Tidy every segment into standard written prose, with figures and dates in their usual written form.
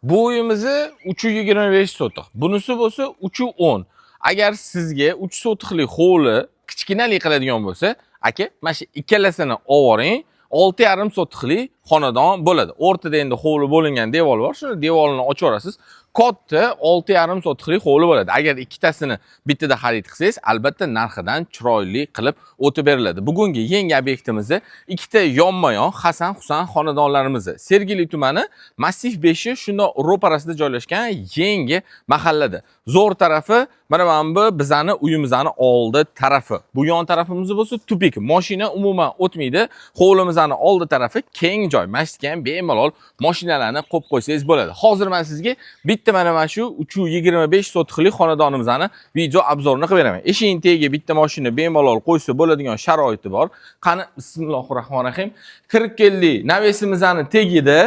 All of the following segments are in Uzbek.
Bu uyimizni 325 sotix. Bunisi bo'lsa 310. Agar sizga 3 sotiqlik hovli kichkinalik qiladigan bo'lsa, aka, mana shu ikkalasini ovoring, 6,5 sotiqlik xonadon bo'ladi. O'rtada endi hovli bo'lingan devor bor, shuni devorni ochib olasiz. Katta 6,5 sotiqlik hovli bo'ladi. Agar ikkitasini bittada xarid qilsangiz, albatta narxidan chiroyli qilib o'tib beriladi. Bugungi yangi obyektimizni ikkita yonma-yon Hasan Husan xonadonlarimiz. Sergeli tumani, Massif 5 shunda ro'parasida joylashgan yangi mahallada. Zo'r tarafi mana bu bizani uyimizning oldi tarafi. Bu yon tarafimiz bo'lsa tupik, mashina umuman o'tmaydi. Hovlimizning oldi tarafi keng joy. Mashgan bemalol mashinalarni qo'yib qo'ysangiz bo'ladi. Hozir men sizga bitta mana shu 325 sotiqlik xonadonimizni video obzorini qilib beraman. Eshik tagiga bitta mashina bemalol qo'ysa bo'ladigan sharoiti bor. Qani bismillahirrohmanirrohim. Kirib keldik. Navesimizning tagida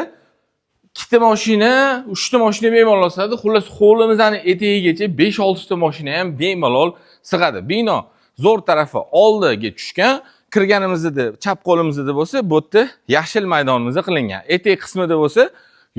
ikkita mashina, 3 ta mashina bemalol sig'adi. Xullas hovlimizning etagigacha 5-6 ta mashina ham bemalol sig'adi. Bino zo'r tarafi oldiga tushgan. Kirganimizda chap qo'limizda bo'lsa, bu yerda yashil maydonimiz qilingan. Etek qismida bo'lsa,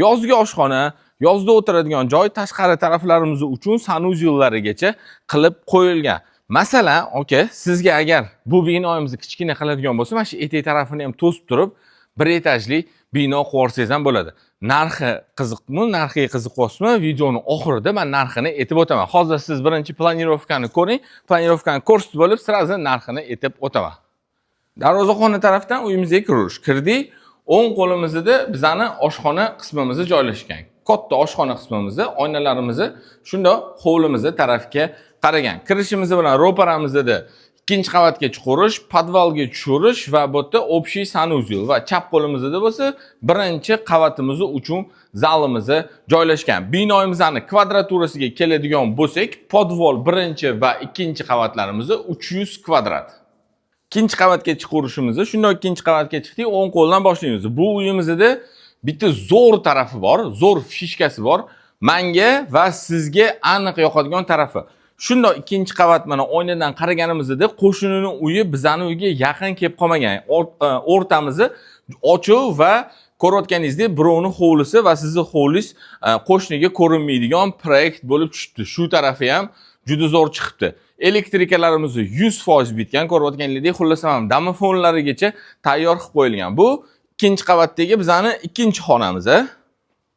yozgi oshxona, yozda o'tiradigan joy, tashqari taraflarimiz uchun sanuzyullarigacha qilib qo'yilgan. Masalan, aka, sizga agar bu binoimizni kichkina qiladigan bo'lsa, mana shu etek tarafini ham to'sib turib, bir etajli bino qursangiz ham bo'ladi. Narxi qiziqmi, narxiga qiziqyapsizmi? Videoning oxirida men narxini aytib o'taman. Hozir siz birinchi planirovkani ko'ring, planirovkani ko'rsatib bo'lib, sirazi narxini aytib o'taman. Darvozaxona tarafdan uyimizga kirish. Kirdik. O'ng qo'limizda bizani oshxona qismimiz joylashgan. Katta oshxona qismimizda oynalarimizni shunda hovlimizda tarafga qaragan. Kirishimiz bilan ro'paramizda ikkinchi qavatga chiqarish, podvalga tushirish va bu yerda общий sanuzyul va chap qo'limizda bo'lsa birinchi qavatimiz uchun zalimiz joylashgan. Binoimizning kvadraturasiga keladigan bo'lsak, podval birinchi va ikkinchi qavatlarimiz 300 kvadrat. İkinci qavatga chiqarishimizni, shunday ikkinchi qavatga chiqdik, o'ng qo'ldan boshlaymiz. Bu uyimizda bitta zo'r tarafi bor, zo'r fishkasi bor. Menga va sizga aniq yoqadigan tarafi. Shunday ikkinchi qavat mana oynadan qaraganimizda qo'shnining uyi bizani uyga yaqin kelib qolmagan. O'rtamizni ochiq va ko'rayotganingizdek birovning hovlisi va sizning hovlingiz qo'shniga ko'rinmaydigan proyekt bo'lib tushibdi. Shu tarafi ham juda zo'r chiqibdi. Elektrikalarimiz 100% bitgan, ko'rayotganingizdek, xullas ham domofonlarigacha tayyor qilib qo'yilgan. Bu ikkinchi qavatdagi bizani ikkinchi xonamiz.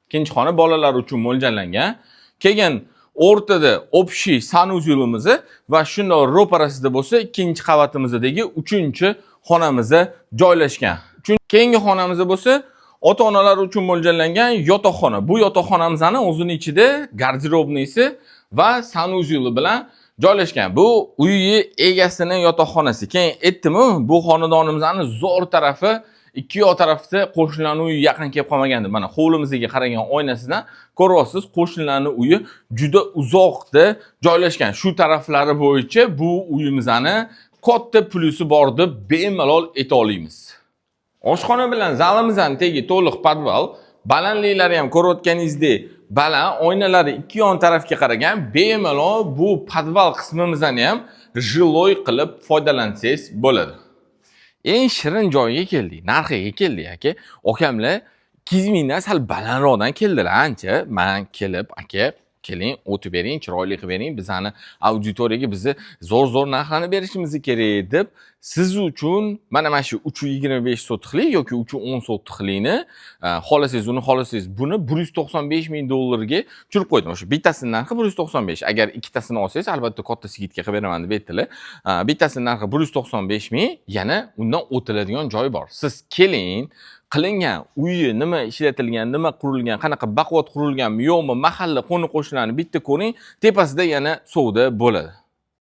Ikkinchi xona bolalar uchun mo'ljallangan. Keyin o'rtada общий sanuzyulimiz va shunday ro'parasida bo'lsa, ikkinchi qavatimizdagi 3-xonamiz joylashgan. Keyingi xonamiz bo'lsa, ota-onalar uchun mo'ljallangan yotoqxona. Bu yotoqxonamizning o'zining ichida garderobnisi va sanuzyuli bilan joylashgan. Bu uyni egasining yotoqxonasi. Keyin aytdim-ku, bu xonadonimizning zo'r tarafi ikki yoq tarafda qo'shnilarning uyi yaqin kelib qolmagandi. Mana hovlimizga qaragan oynasidan ko'ryapsiz, qo'shnilarning uyi juda uzoqda joylashgan. Shu taraflari bo'yicha bu uyimizning katta plusi bor deb bemalol ayta olamiz. Oshxona bilan zalimizning tagi to'liq podval, balandliklari ham ko'rayotganingizdek baland, oynalari ikki yon tarafga qaragan, bemalol bu podval qismimizdan ham jiloy qilib foydalansangiz bo'ladi. Eng shirin joyga keldik, narxiga keldik aka. Okamlar 200 mingdan sal balandroqdan keldilar ancha. Men kelib, aka, keling, o'tib bering, chiroyli qilib bering, bizani auditoriyaga bizni zo'r narxlarni berishimiz kerak deb siz uchun mana shu 325 sotiqlik yoki 310 sotiqlikni xohlasangiz buni 195 ming dollarga tushirib qo'ydim. O'sha bittasining narxi 195. Agar ikkitasini olsangiz, albatta katta sigitka qilib beraman deb aytdilar. Bittasining narxi 195 ming, yana undan o'tiladigan joy bor. Siz keling, qilingan uyi nima ishlatilgan, nima qurilgan, qanaqa baquvvat qurilganmi, yo'qmi, mahalla qo'ni-qo'shnilarni bitta ko'ring, tepasida yana savdo bo'ladi.